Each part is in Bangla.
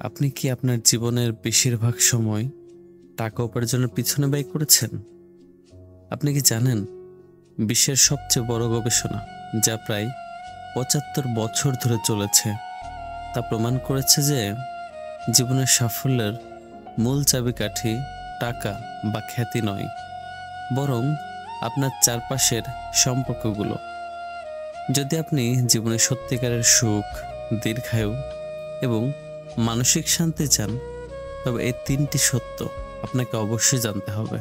আপনি কি আপনার জীবনের বেশিরভাগ সময় টাকা উপার্জনের পিছনে ব্যয় করেছেন? আপনি কি জানেন, বিশ্বের সবচেয়ে বড় গবেষণা যা প্রায় ৭৫ বছর ধরে চলেছে তা প্রমাণ করেছে যে জীবনের সাফল্যের মূল চাবিকাঠি টাকা বা খ্যাতি নয়, বরং আপনার চারপাশের সম্পর্কগুলো। যদি আপনি জীবনে সত্যিকারের সুখ, দীর্ঘায়ু এবং মানসিক শান্তি চান, তবে এই ৩টি সত্য আপনাকে অবশ্যই জানতে হবে।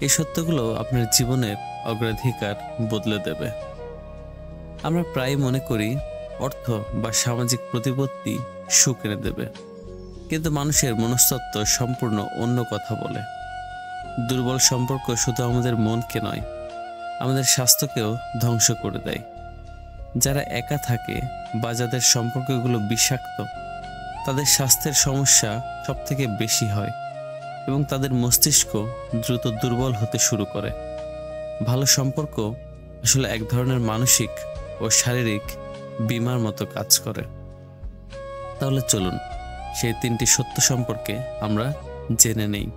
এই সত্যগুলো আপনার জীবনের অগ্রাধিকার বদলে দেবে। আমরা প্রায় মনে করি অর্থ বা সামাজিক প্রতিপত্তি সুখ এনে দেবে, কিন্তু মানুষের মনস্তত্ত্ব সম্পূর্ণ অন্য কথা বলে। দুর্বল সম্পর্ক শুধু আমাদের মনকে নয়, আমাদের স্বাস্থ্যকেও ধ্বংস করে দেয়। যারা একা থাকে বা যাদের সম্পর্কগুলো বিষাক্ত, তাদের স্বাস্থ্যের সমস্যা সবথেকে বেশি হয় এবং তাদের মস্তিষ্ক দ্রুত দুর্বল হতে শুরু করে। ভালো সম্পর্ক আসলে এক ধরনের মানসিক ও শারীরিক বীমার মতো কাজ করে। তাহলে চলুন সেই ৩টি সত্য সম্পর্কে আমরা জেনে নেই।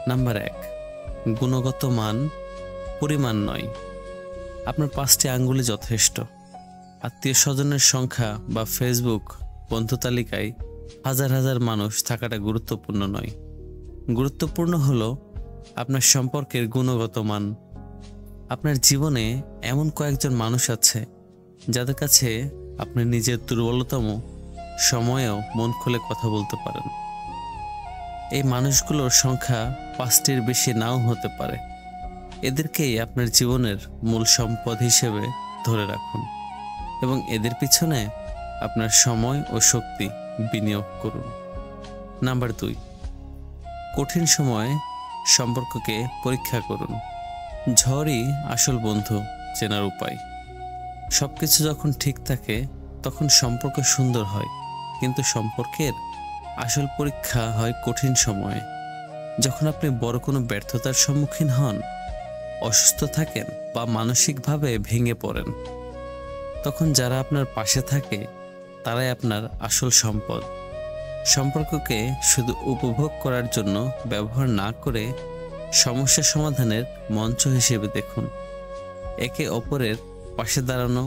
নাম্বার ১, গুণগত মান, পরিমাণ নয়। আপনার ৫টি আঙ্গুলে যথেষ্ট। আত্মীয় স্বজনের সংখ্যা বা ফেসবুক বন্ধু তালিকায় হাজার হাজার মানুষ থাকাটা গুরুত্বপূর্ণ নয়। গুরুত্বপূর্ণ হলো আপনার সম্পর্কের গুণগত মান। আপনার জীবনে এমন কয়েকজন মানুষ আছে যাদের কাছে আপনি নিজের দুর্বলতম সময়েও মন খুলে কথা বলতে পারেন। এই মানুষগুলোর সংখ্যা ৫টির বেশি নাও হতে পারে। এদেরকেই আপনার জীবনের মূল সম্পদ হিসেবে ধরে রাখুন এবং এদের পিছনে আপনার সময় ও শক্তি বিনিয়োগ করুন। নাম্বার ২, কঠিন সময়ে সম্পর্ককে পরীক্ষা করুন। ঝড়ই আসল বন্ধু চেনার উপায়। সবকিছু যখন ঠিক থাকে তখন সম্পর্ক সুন্দর হয়, কিন্তু সম্পর্কের আসল পরীক্ষা হয় কঠিন সময়ে। যখন আপনি বড় কোনো ব্যর্থতার সম্মুখীন হন, অসুস্থ থাকেন বা মানসিকভাবে ভেঙে পড়েন, তখন যারা আপনার পাশে থাকে তারাই আপনার আসল সম্পদ। সম্পর্ককে শুধু উপভোগ করার জন্য ব্যবহার না করে সমস্যা সমাধানের মঞ্চ হিসেবে দেখুন। একে অপরের পাশে দাঁড়ানো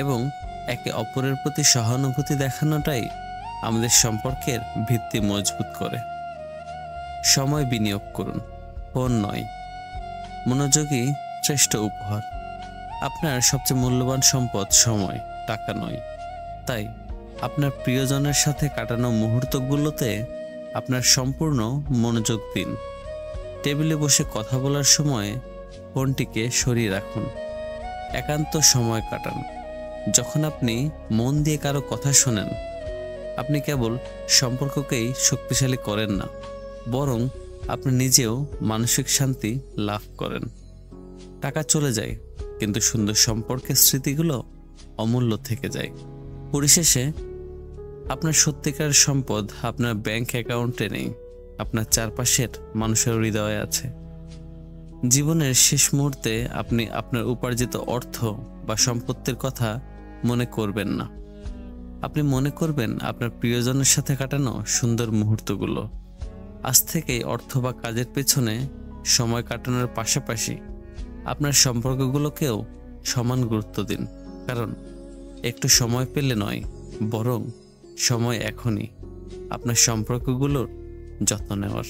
এবং একে অপরের প্রতি সহানুভূতি দেখানোটাই আমাদের সম্পর্কের ভিত্তি মজবুত করে। সময় বিনিয়োগ করুন, ফোন নয়। মনোযোগই শ্রেষ্ঠ উপহার। আপনার সবচেয়ে মূল্যবান সম্পদ সময়, টাকা নয়। তাই আপনার প্রিয়জনের সাথে কাটানো মুহূর্তগুলোতে আপনার সম্পূর্ণ মনোযোগ দিন। টেবিলে বসে কথা বলার সময় ফোনটিকে সরিয়ে রাখুন। একান্ত সময় কাটান। যখন আপনি মন দিয়ে কারো কথা শোনেন, আপনি কেবল সম্পর্ককেই শক্তিশালী করেন না, বরং আপনি নিজেও মানসিক শান্তি লাভ করেন। টাকা চলে যায়, কিন্তু সুন্দর সম্পর্কের স্মৃতিগুলো অমূল্য থেকে যায়। পরিশেষে আপনার সত্যিকার সম্পদ আপনার ব্যাংক অ্যাকাউন্টে নেই, আপনার চারপাশের মানুষের হৃদয়ে আছে। জীবনের শেষ মুহূর্তে আপনি আপনার উপার্জিত অর্থ বা সম্পত্তির কথা মনে করবেন না। আপনি মনে করবেন আপনার প্রিয়জনের সাথে কাটানো সুন্দর মুহূর্তগুলো। আজ থেকেই অর্থ বা কাজের পেছনে সময় কাটানোর পাশাপাশি আপনার সম্পর্কগুলোকেও সমান গুরুত্ব দিন। কারণ একটু সময় পেলে নয়, বরং সময় এখনই আপনার সম্পর্কগুলোর যত্ন নেওয়ার।